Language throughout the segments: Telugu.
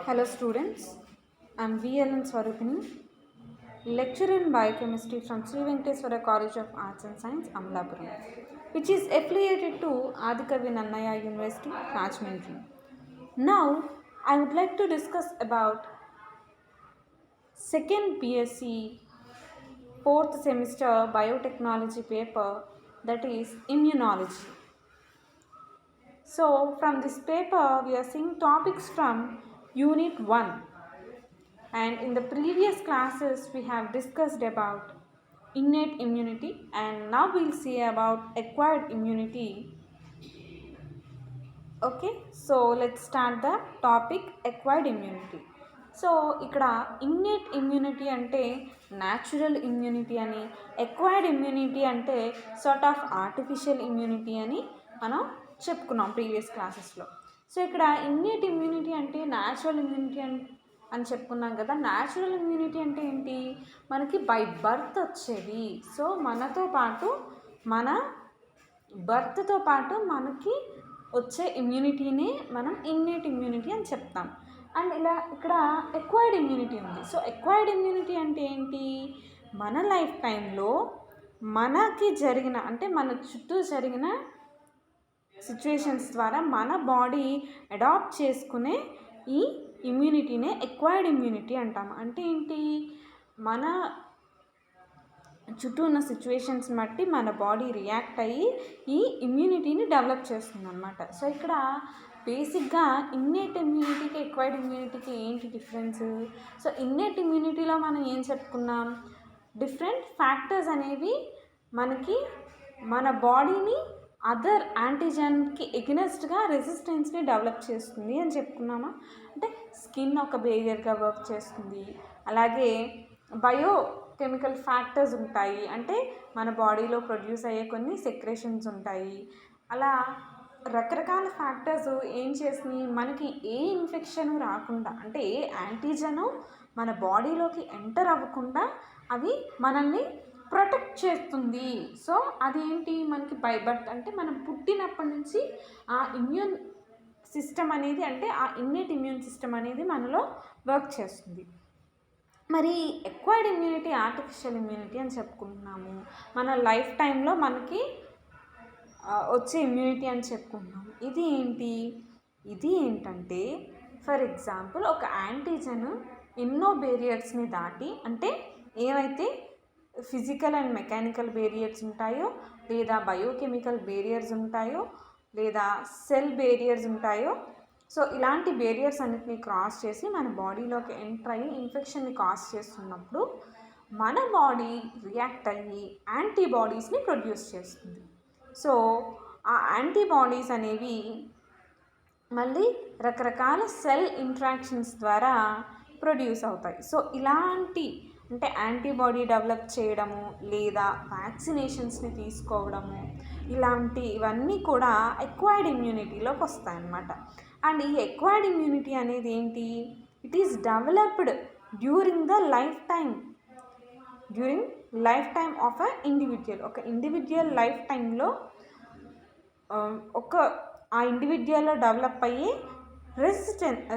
Hello students, I am VLN Swarupini, lecturer in biochemistry from Sri Venkateswara College of Arts and Science, Amlapuram, which is affiliated to Adikavi Nannaya University, Rajahmundry. Now, I would like to discuss about second BSc 4th semester biotechnology paper, that is immunology. So, from this paper, we are seeing topics from Unit 1. And in the previous classes, we have discussed about innate immunity, and now we'll see about acquired immunity. Okay, so let's start the topic acquired immunity. So ఇక్కడ ఇన్నేట్ ఇమ్యూనిటీ అంటే న్యాచురల్ ఇమ్యూనిటీ అని, ఎక్వైర్డ్ ఇమ్యూనిటీ అంటే సార్ట్ ఆఫ్ ఆర్టిఫిషియల్ ఇమ్యూనిటీ అని మనం చెప్పుకున్నాం ప్రీవియస్ క్లాసెస్లో. సో ఇక్కడ ఇన్నేట్ ఇమ్యూనిటీ అంటే న్యాచురల్ ఇమ్యూనిటీ అని చెప్పుకున్నాం కదా. న్యాచురల్ ఇమ్యూనిటీ అంటే ఏంటి? మనకి బై బర్త్ వచ్చేది. సో మనతో పాటు మన బర్త్తో పాటు మనకి వచ్చే ఇమ్యూనిటీనే మనం ఇన్నేట్ ఇమ్యూనిటీ అని చెప్తాం. అండ్ ఇలా ఇక్కడ ఎక్వైర్డ్ ఇమ్యూనిటీ ఉంది. సో ఎక్వైర్డ్ ఇమ్యూనిటీ అంటే ఏంటి? మన లైఫ్ టైంలో మనకి జరిగిన, అంటే మన చుట్టూ జరిగిన సిచ్యువేషన్స్ ద్వారా మన బాడీ అడాప్ట్ చేసుకునే ఈ ఇమ్యూనిటీనే ఎక్వైర్డ్ ఇమ్యూనిటీ అంటాము. అంటే ఏంటి? మన చుట్టూ ఉన్న సిచ్యువేషన్స్ని బట్టి మన బాడీ రియాక్ట్ అయ్యి ఈ ఇమ్యూనిటీని డెవలప్ చేస్తుంది అనమాట. సో ఇక్కడ బేసిక్గా ఇన్నేట్ ఇమ్యూనిటీకి ఎక్వైర్డ్ ఇమ్యూనిటీకి ఏంటి డిఫరెన్స్? సో ఇన్నేట్ ఇమ్యూనిటీలో మనం ఏం చెప్పుకున్నాం? డిఫరెంట్ ఫ్యాక్టర్స్ అనేవి మనకి మన బాడీని అదర్ యాంటీజెన్కి ఎగ్నెస్ట్గా రెసిస్టెన్స్ని డెవలప్ చేస్తుంది అని చెప్పుకున్నామా? అంటే స్కిన్ ఒక బేరియర్గా వర్క్ చేస్తుంది. అలాగే బయోకెమికల్ ఫ్యాక్టర్స్ ఉంటాయి, అంటే మన బాడీలో ప్రొడ్యూస్ అయ్యే కొన్ని సెక్రేషన్స్ ఉంటాయి. అలా రకరకాల ఫ్యాక్టర్స్ ఏం చేసినాయి, మనకి ఏ ఇన్ఫెక్షన్ రాకుండా, అంటే ఏ యాంటీజను మన బాడీలోకి ఎంటర్ అవ్వకుండా అవి మనల్ని ప్రొటెక్ట్ చేస్తుంది. సో అదేంటి? మనకి బై బర్త్, అంటే మనం పుట్టినప్పటి నుంచి ఆ ఇమ్యూన్ సిస్టమ్ అనేది, అంటే ఆ ఇన్నేట్ ఇమ్యూన్ సిస్టమ్ అనేది మనలో వర్క్ చేస్తుంది. మరి ఎక్వైర్డ్ ఇమ్యూనిటీ ఆర్టిఫిషియల్ ఇమ్యూనిటీ అని చెప్పుకుంటున్నాము. మన లైఫ్ టైంలో మనకి వచ్చే ఇమ్యూనిటీ అని చెప్పుకుంటున్నాము. ఇది ఏంటంటే ఫర్ ఎగ్జాంపుల్ ఒక యాంటీజన్ ఎన్నో బేరియర్స్ని దాటి, అంటే ఏవైతే ఫిజికల్ అండ్ మెకానికల్ బేరియర్స్ ఉంటాయో, లేదా బయోకెమికల్ బేరియర్స్ ఉంటాయో, లేదా సెల్ బేరియర్స్ ఉంటాయో, సో ఇలాంటి బేరియర్స్ అన్నిటిని క్రాస్ చేసి మన బాడీలోకి ఎంటర్ అయ్యి ఇన్ఫెక్షన్ని కాజ్ చేస్తున్నప్పుడు మన బాడీ రియాక్ట్ అయ్యి యాంటీబాడీస్ని ప్రొడ్యూస్ చేస్తుంది. సో ఆ యాంటీబాడీస్ అనేవి మళ్ళీ రకరకాల సెల్ ఇంట్రాక్షన్స్ ద్వారా ప్రొడ్యూస్ అవుతాయి. సో ఇలాంటి, అంటే యాంటీబాడీ డెవలప్ చేయడము, లేదా వ్యాక్సినేషన్స్ని తీసుకోవడము, ఇవన్నీ కూడా ఎక్వైర్డ్ ఇమ్యూనిటీలోకి వస్తాయన్నమాట. అండ్ ఈ ఎక్వైర్డ్ ఇమ్యూనిటీ అనేది ఏంటి? It is developed during life time of a individual. ఒక ఇండివిజువల్ లైఫ్ టైంలో ఆ ఇండివిజువల్లో డెవలప్ అయ్యే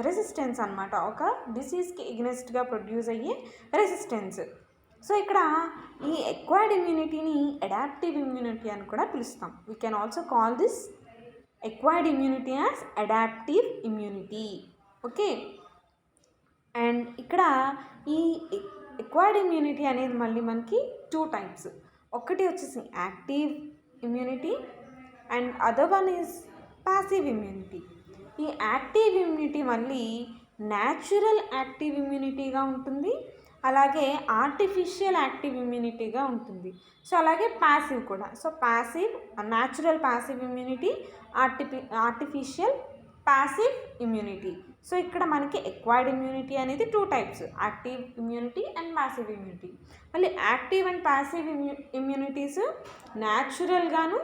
రెసిస్టెన్స్ అనమాట. ఒక డిసీజ్కి ఎగ్నెస్ట్గా ప్రొడ్యూస్ అయ్యే రెసిస్టెన్స్. సో ఇక్కడ ఈ ఎక్వైర్డ్ ఇమ్యూనిటీని అడాప్టివ్ ఇమ్యూనిటీ అని కూడా పిలుస్తాం. We can also call this acquired immunity as adaptive immunity. Okay, and ఇక్కడ ఈ ఎక్వైర్డ్ ఇమ్యూనిటీ అనేది మళ్ళీ మనకి 2 టైప్స్. ఒకటి వచ్చేసి active immunity and other one is passive immunity. ఈ యాక్టివ్ ఇమ్యూనిటీ మళ్ళీ న్యాచురల్ యాక్టివ్ ఇమ్యూనిటీగా ఉంటుంది, అలాగే ఆర్టిఫిషియల్ యాక్టివ్ ఇమ్యూనిటీగా ఉంటుంది. సో అలాగే ప్యాసివ్ కూడా. So passive, natural passive immunity, artificial passive immunity. So ఇక్కడ మనకి ఎక్వైర్డ్ ఇమ్యూనిటీ అనేది 2 types, active immunity and passive immunity. మళ్ళీ యాక్టివ్ అండ్ ప్యాసివ్ ఇమ్యూనిటీస్ న్యాచురల్గాను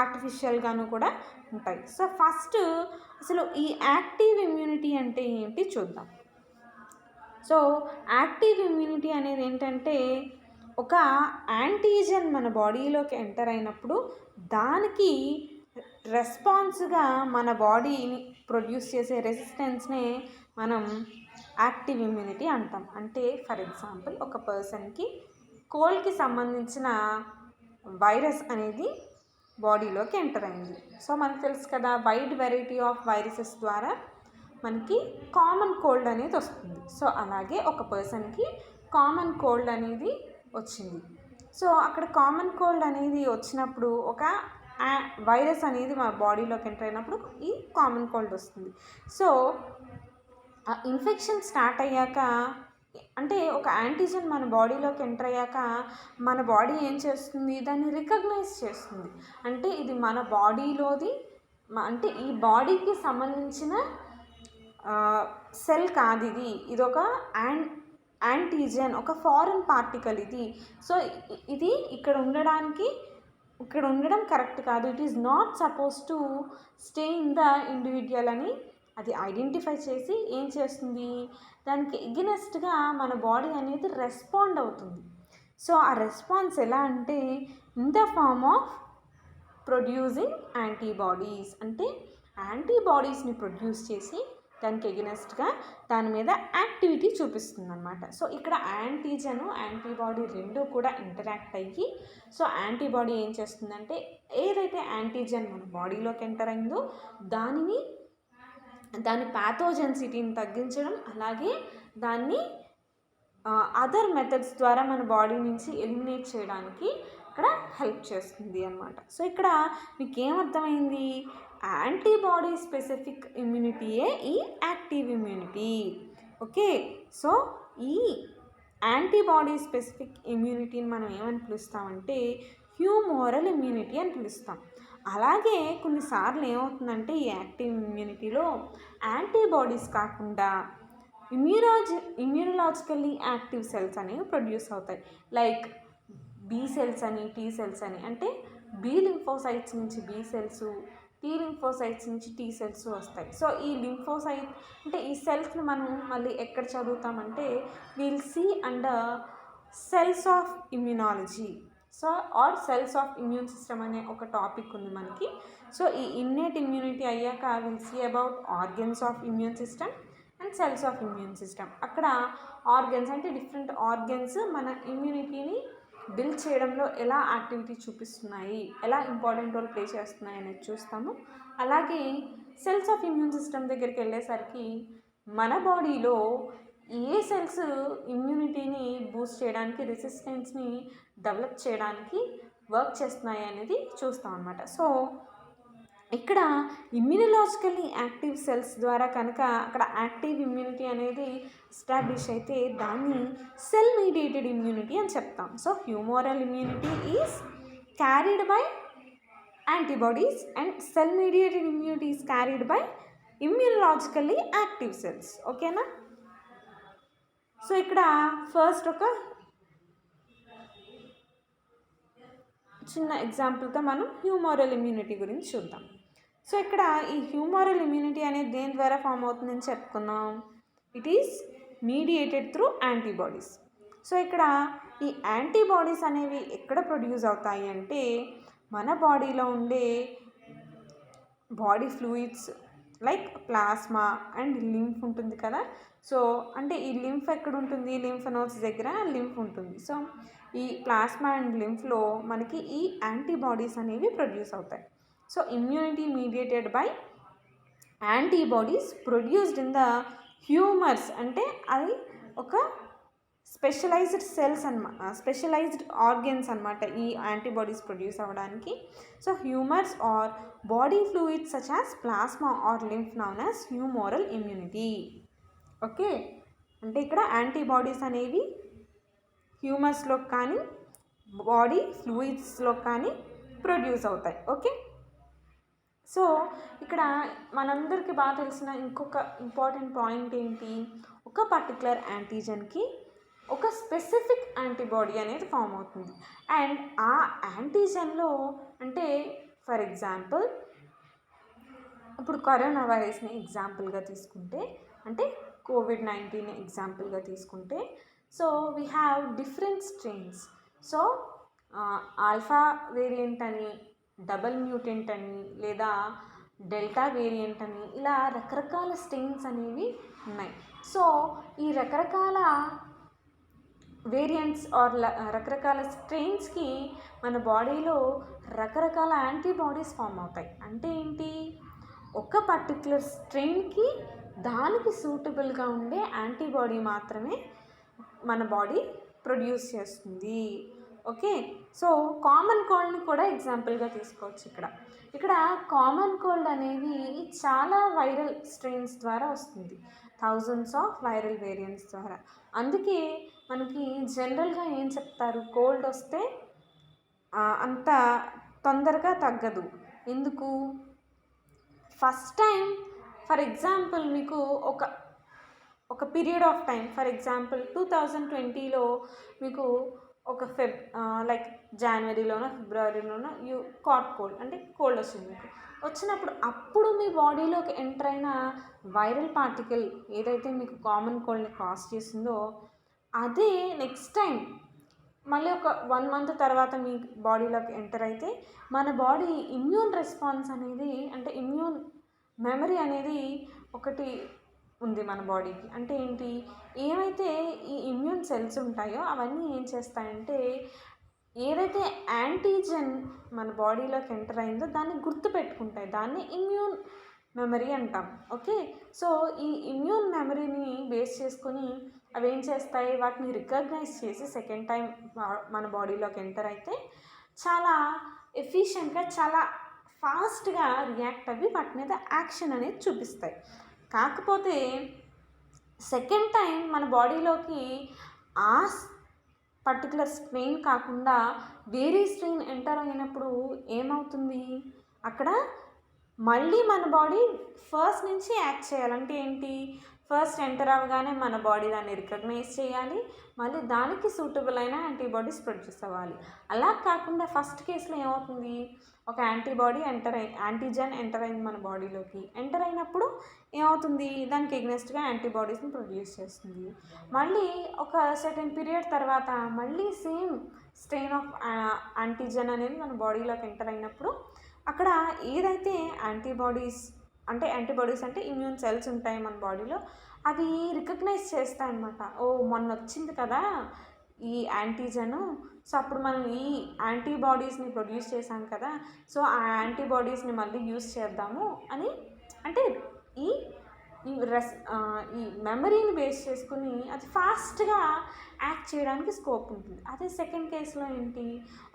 ఆర్టిఫిషియల్గాను కూడా ఉంటాయి. సో ఫస్ట్ అసలు ఈ యాక్టివ్ ఇమ్యూనిటీ అంటే ఏంటి చూద్దాం. సో యాక్టివ్ ఇమ్యూనిటీ అనేది ఏంటంటే ఒక యాంటీజన్ మన బాడీలోకి ఎంటర్ అయినప్పుడు దానికి రెస్పాన్స్గా మన బాడీని ప్రొడ్యూస్ చేసే రెసిస్టెన్స్నే మనం యాక్టివ్ ఇమ్యూనిటీ అంటాం. అంటే ఫర్ ఎగ్జాంపుల్ ఒక పర్సన్కి కోల్డ్కి సంబంధించిన వైరస్ అనేది బాడీలోకి ఎంటర్ అయింది. సో మనకు తెలుసు కదా, వైడ్ వెరైటీ ఆఫ్ వైరసెస్ ద్వారా మనకి కామన్ కోల్డ్ అనేది వస్తుంది. సో అలాగే ఒక పర్సన్కి కామన్ కోల్డ్ అనేది వచ్చింది. సో అక్కడ కామన్ కోల్డ్ అనేది వచ్చినప్పుడు ఒక వైరస్ అనేది మన బాడీలోకి ఎంటర్ అయినప్పుడు ఈ కామన్ కోల్డ్ వస్తుంది. సో ఆ ఇన్ఫెక్షన్ స్టార్ట్ అయ్యాక, అంటే ఒక యాంటీజెన్ మన బాడీలోకి ఎంటర్ అయ్యాక మన బాడీ ఏం చేస్తుంది, దాన్ని రికగ్నైజ్ చేస్తుంది. అంటే ఇది మన బాడీలోది, అంటే ఈ బాడీకి సంబంధించిన సెల్ కాదు ఇది ఒక యాంటీజెన్, ఒక ఫారెన్ పార్టికల్ ఇది. సో ఇది ఇక్కడ ఉండడం కరెక్ట్ కాదు, it is not suppose to stay in the individual అని అది ఐడెంటిఫై చేసి ఏం చేస్తుంది, దానికి ఎగెనెస్ట్గా మన బాడీ అనేది రెస్పాండ్ అవుతుంది. సో ఆ రెస్పాన్స్ ఎలా అంటే in the form of producing antibodies, అంటే యాంటీబాడీస్ని ప్రొడ్యూస్ చేసి దానికి ఎగెనెస్ట్గా దాని మీద యాక్టివిటీ చూపిస్తుంది అనమాట. సో ఇక్కడ యాంటీజెన్ యాంటీబాడీ రెండు కూడా ఇంటరాక్ట్ అయ్యి, సో యాంటీబాడీ ఏం చేస్తుందంటే ఏదైతే యాంటీజెన్ మన బాడీలోకి ఎంటర్ అయిందో దాని ప్యాథోజెన్సిటీని తగ్గించడం, అలాగే దాన్ని అదర్ మెథడ్స్ ద్వారా మన బాడీ నుంచి ఎలిమినేట్ చేయడానికి ఇక్కడ హెల్ప్ చేస్తుంది అన్నమాట. సో ఇక్కడ మీకు ఏమర్థమైంది, యాంటీబాడీ స్పెసిఫిక్ ఇమ్యూనిటీయే ఈ యాక్టివ్ ఇమ్యూనిటీ. ఓకే, సో ఈ యాంటీబాడీ స్పెసిఫిక్ ఇమ్యూనిటీని మనం ఏమని పిలుస్తామంటే హ్యూమోరల్ ఇమ్యూనిటీ అని పిలుస్తాం. అలాగే కొన్నిసార్లు ఏమవుతుందంటే ఈ యాక్టివ్ ఇమ్యూనిటీలో యాంటీబాడీస్ కాకుండా ఇమ్యూనలాజికల్లీ యాక్టివ్ సెల్స్ అనేవి ప్రొడ్యూస్ అవుతాయి. లైక్ బీ సెల్స్ అని, టీ సెల్స్ అని. అంటే బీ లింఫోసైట్స్ నుంచి బీ సెల్స్, టీ లింఫోసైట్స్ నుంచి టీ సెల్స్ వస్తాయి. సో ఈ లింఫోసైట్ అంటే ఈ సెల్స్ని మనం మళ్ళీ ఎక్కడ చదువుతామంటే we'll see under cells of immunology. So or cells of immune system అనే ఒక టాపిక్ ఉంది మనకి. సో ఈ ఇన్నేట్ ఇమ్యూనిటీ అయ్యాక we'll see about organs of immune system and cells of immune system. అక్కడ ఆర్గన్స్ అంటే డిఫరెంట్ ఆర్గన్స్ మన ఇమ్యూనిటీని బిల్డ్ చేయడంలో ఎలా యాక్టివిటీ చూపిస్తున్నాయి, ఎలా ఇంపార్టెంట్ రోల్ ప్లే చేస్తున్నాయి అనేది చూస్తాము. అలాగే సెల్స్ ఆఫ్ ఇమ్యూన్ సిస్టమ్ దగ్గరికి వెళ్ళేసరికి మన బాడీలో ఏ సెల్స్ ఇమ్యూనిటీని బూస్ట్ చేయడానికి, రెసిస్టెన్స్ని డెవలప్ చేయడానికి వర్క్ చేస్తున్నాయి అనేది చూస్తాం అన్నమాట. సో ఇక్కడ ఇమ్యూనలాజికల్లీ యాక్టివ్ సెల్స్ ద్వారా కనుక అక్కడ యాక్టివ్ ఇమ్యూనిటీ అనేది ఎస్టాబ్లిష్ అయితే దాన్ని సెల్ మీడియేటెడ్ ఇమ్యూనిటీ అని చెప్తాం. So humoral immunity is carried by antibodies and cell mediated immunity is carried by immunologically active cells. ఓకేనా? సో ఇక్కడ ఫస్ట్ ఒక చిన్న ఎగ్జాంపుల్తో మనం హ్యూమోరల్ ఇమ్యూనిటీ గురించి చూద్దాం. సో ఇక్కడ ఈ హ్యూమోరల్ ఇమ్యూనిటీ అనేది దేని ద్వారా ఫామ్ అవుతుందని చెప్పుకున్నాం, it is mediated through antibodies. So ఇక్కడ ఈ యాంటీబాడీస్ అనేవి ఎక్కడ ప్రొడ్యూస్ అవుతాయి అంటే మన బాడీలో ఉండే body fluids like plasma and lymph ఉంటుంది కదా. సో అంటే ఈ లింఫ్ ఎక్కడ ఉంటుంది, లింఫ్ నోడ్స్ దగ్గర లింఫ్ ఉంటుంది. సో ఈ ప్లాస్మా అండ్ లింఫ్లో మనకి ఈ యాంటీబాడీస్ అనేవి ప్రొడ్యూస్ అవుతాయి. So immunity mediated by antibodies produced in the humours, అంటే అది ఒక స్పెషలైజ్డ్ సెల్స్ స్పెషలైజ్డ్ ఆర్గన్స్ అనమాట ఈ యాంటీబాడీస్ ప్రొడ్యూస్ అవ్వడానికి. So humours are body fluids such as plasma or lymph known as humoral immunity. Okay, అంటే ఇక్కడ యాంటీబాడీస్ అనేవి హ్యూమర్స్లో కానీ బాడీ ఫ్లూయిడ్స్లో కానీ ప్రొడ్యూస్ అవుతాయి. ఓకే, సో ఇక్కడ మనందరికీ బాగా తెలిసిన ఇంకొక ఇంపార్టెంట్ పాయింట్ ఏంటి, ఒక పర్టికులర్ యాంటీజెన్కి ఒక స్పెసిఫిక్ యాంటీబాడీ అనేది ఫామ్ అవుతుంది. అండ్ ఆ యాంటీజెన్లో అంటే ఫర్ ఎగ్జాంపుల్ ఇప్పుడు కరోనా వైరస్ని ఎగ్జాంపుల్గా తీసుకుంటే, అంటే COVID-19 ఎగ్జాంపుల్గా తీసుకుంటే, so we have different strains. So alpha variant అని, డబల్ మ్యూటెంట్ అని లేదా డెల్టా వేరియంట్ అని ఇలా రకరకాల స్ట్రెయిన్స్ అనేవి ఉన్నాయి. సో ఈ రకరకాల వేరియంట్స్ ఆర్ రకరకాల స్ట్రెయిన్స్కి మన బాడీలో రకరకాల యాంటీబాడీస్ ఫామ్ అవుతాయి. అంటే ఏంటి, ఒక పర్టిక్యులర్ స్ట్రెయిన్కి దానికి సూటబుల్గా ఉండే యాంటీబాడీ మాత్రమే మన బాడీ ప్రొడ్యూస్ చేస్తుంది. ఓకే, సో కామన్ కోల్డ్ని కూడా ఎగ్జాంపుల్గా తీసుకోవచ్చు. ఇక్కడ కామన్ కోల్డ్ అనేది చాలా వైరల్ స్ట్రెయిన్స్ ద్వారా వస్తుంది, థౌజండ్స్ ఆఫ్ వైరల్ వేరియంట్స్ ద్వారా. అందుకే మనకి జనరల్గా ఏం చెప్తారు, కోల్డ్ వస్తే అంత తొందరగా తగ్గదు. ఎందుకు, ఫస్ట్ టైం ఫర్ ఎగ్జాంపుల్ మీకు ఒక period of time, for example 2020లో మీకు ఒక లైక్ జనవరిలోనో ఫిబ్రవరిలోనో కాట్ కోల్డ్ అంటే కోల్డ్ వచ్చింది. మీకు వచ్చినప్పుడు అప్పుడు మీ బాడీలోకి ఎంటర్ అయిన వైరల్ పార్టికల్ ఏదైతే మీకు కామన్ కోల్డ్ని కాజ్ చేసిందో అదే నెక్స్ట్ టైం మళ్ళీ ఒక 1 month తర్వాత మీ బాడీలోకి ఎంటర్ అయితే మన బాడీ ఇమ్యూన్ రెస్పాన్స్ అనేది, అంటే ఇమ్యూన్ మెమరీ అనేది ఒకటి ఉంది మన బాడీకి. అంటే ఏంటి, ఏవైతే ఈ ఇమ్యూన్ సెల్స్ ఉంటాయో అవన్నీ ఏం చేస్తాయంటే ఏదైతే యాంటీజెన్ మన బాడీలోకి ఎంటర్ అయిందో దాన్ని గుర్తుపెట్టుకుంటాయి, దాన్ని ఇమ్యూన్ మెమరీ అంటాం. ఓకే, సో ఈ ఇమ్యూన్ మెమరీని బేస్ చేసుకొని అవి ఏం చేస్తాయి, వాటిని రికగ్నైజ్ చేసి సెకండ్ టైం మన బాడీలోకి ఎంటర్ అయితే చాలా ఎఫిషియెంట్గా చాలా ఫాస్ట్గా రియాక్ట్ అవ్వి వాటి మీద యాక్షన్ అనేది చూపిస్తాయి. కాకపోతే సెకండ్ టైం మన బాడీలోకి ఆ పర్టికులర్ స్ట్రెయిన్ కాకుండా వేరే స్ట్రెయిన్ ఎంటర్ అయినప్పుడు ఏమవుతుంది, అక్కడ మళ్ళీ మన బాడీ ఫస్ట్ నుంచి యాక్ట్ చేయాలంటే ఏంటి, ఫస్ట్ ఎంటర్ అవ్వగానే మన బాడీ దాన్ని రికగ్నైజ్ చేయాలి, మళ్ళీ దానికి సూటబుల్ అయిన యాంటీబాడీస్ ప్రొడ్యూస్ అవ్వాలి. అలా కాకుండా ఫస్ట్ కేసులో ఏమవుతుంది, ఒక యాంటీజెన్ ఎంటర్ అయింది మన బాడీలోకి, ఎంటర్ అయినప్పుడు ఏమవుతుంది, దానికి ఎగ్నెస్ట్గా యాంటీబాడీస్ని ప్రొడ్యూస్ చేస్తుంది. మళ్ళీ ఒక సర్టెన్ పీరియడ్ తర్వాత మళ్ళీ సేమ్ స్ట్రెయిన్ ఆఫ్ యాంటీజెన్ అనేది మన బాడీలోకి ఎంటర్ అయినప్పుడు అక్కడ ఏదైతే యాంటీబాడీస్ అంటే ఇమ్యూన్ సెల్స్ ఉంటాయి మన బాడీలో, అవి రికగ్నైజ్ చేస్తాయన్నమాట. ఓ మొన్న వచ్చింది కదా ఈ యాంటీజెను, సో అప్పుడు మనం ఈ యాంటీబాడీస్ని ప్రొడ్యూస్ చేసాం కదా, సో ఆ యాంటీబాడీస్ని మళ్ళీ యూస్ చేద్దాము అని, అంటే ఈ మెమరీని బేస్ చేసుకుని అది ఫాస్ట్గా యాక్ట్ చేయడానికి స్కోప్ ఉంటుంది. అదే సెకండ్ కేసులో ఏంటి,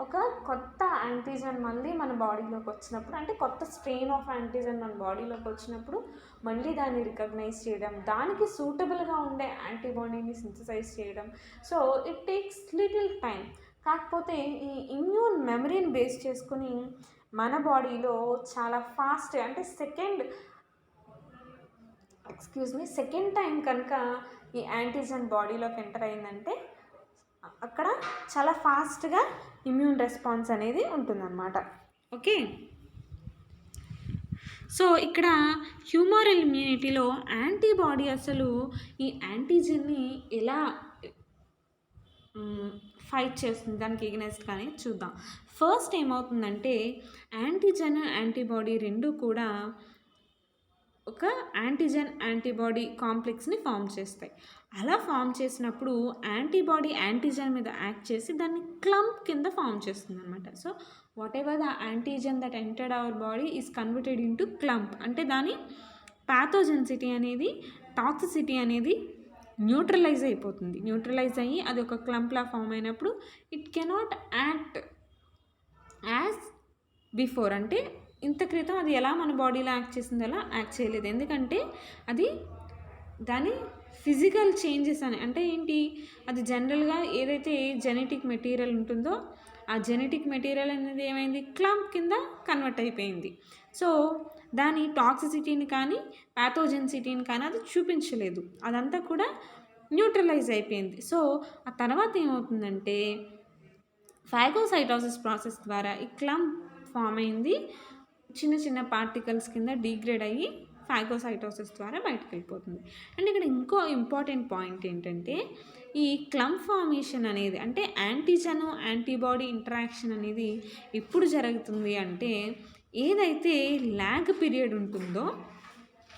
ఒక కొత్త యాంటీజెన్ మళ్ళీ మన బాడీలోకి వచ్చినప్పుడు, అంటే కొత్త స్ట్రెయిన్ ఆఫ్ యాంటీజెన్ మన బాడీలోకి వచ్చినప్పుడు మళ్ళీ దాన్ని రికగ్నైజ్ చేయడం, దానికి సూటబుల్గా ఉండే యాంటీబాడీని సింథసైజ్ చేయడం. So it takes little time. కాకపోతే ఈ ఇమ్యూన్ మెమరీని బేస్ చేసుకుని మన బాడీలో చాలా ఫాస్ట్, అంటే సెకండ్ టైం కనుక ఈ యాంటీజెన్ బాడీలోకి ఎంటర్ అయిందంటే అక్కడ చాలా ఫాస్ట్గా ఇమ్యూన్ రెస్పాన్స్ అనేది ఉంటుందన్నమాట. ఓకే, సో ఇక్కడ హ్యూమరల్ ఇమ్యూనిటీలో యాంటీబాడీ అసలు ఈ యాంటీజెన్ని ఎలా ఫైట్ చేస్తుంది, దానికి ఎగ్నెస్ట్గానే చూద్దాం. ఫస్ట్ ఏమవుతుందంటే యాంటీజెన్ యాంటీబాడీ రెండు కూడా ఒక యాంటీబాడీ కాంప్లెక్స్ని ఫామ్ చేస్తాయి. అలా ఫామ్ చేసినప్పుడు యాంటీబాడీ యాంటీజెన్ మీద యాక్ట్ చేసి దాన్ని క్లంప్ కింద ఫామ్ చేస్తుంది అనమాట. So what ever the antigen that entered our body is converted into clump. అంటే దాని ప్యాథోజెన్సిటీ అనేది, టాక్సిసిటీ అనేది న్యూట్రలైజ్ అయిపోతుంది. న్యూట్రలైజ్ అయ్యి అది ఒక క్లంప్లా ఫామ్ అయినప్పుడు it cannot act as before. అంటే ఇంత క్రితం అది ఎలా మన బాడీలో యాక్ట్ చేసిందో అలా యాక్ట్ చేయలేదు. ఎందుకంటే అది దాని ఫిజికల్ చేంజెస్ అని, అంటే ఏంటి, అది జనరల్గా ఏదైతే జెనెటిక్ మెటీరియల్ ఉంటుందో ఆ జెనెటిక్ మెటీరియల్ అనేది ఏమైంది, క్లంప్ కింద కన్వర్ట్ అయిపోయింది. సో దాని టాక్సిసిటీని కానీ ప్యాథోజెన్సిటీని కానీ అది చూపించలేదు, అదంతా కూడా న్యూట్రలైజ్ అయిపోయింది. సో ఆ తర్వాత ఏమవుతుందంటే ఫాగోసైటోసిస్ ప్రాసెస్ ద్వారా ఈ క్లంప్ ఫామ్ అయింది, చిన్న చిన్న పార్టికల్స్ కింద డిగ్రేడ్ అయ్యి ఫాగోసైటోసిస్ ద్వారా బయటకు వెళ్ళిపోతుంది. అండ్ ఇక్కడ ఇంకో ఇంపార్టెంట్ పాయింట్ ఏంటంటే ఈ క్లమ్ ఫార్మేషన్ అనేది అంటే యాంటీజన్ యాంటీబాడీ ఇంటరాక్షన్ అనేది ఎప్పుడు జరుగుతుంది అంటే ఏదైతే ల్యాగ్ పీరియడ్ ఉంటుందో,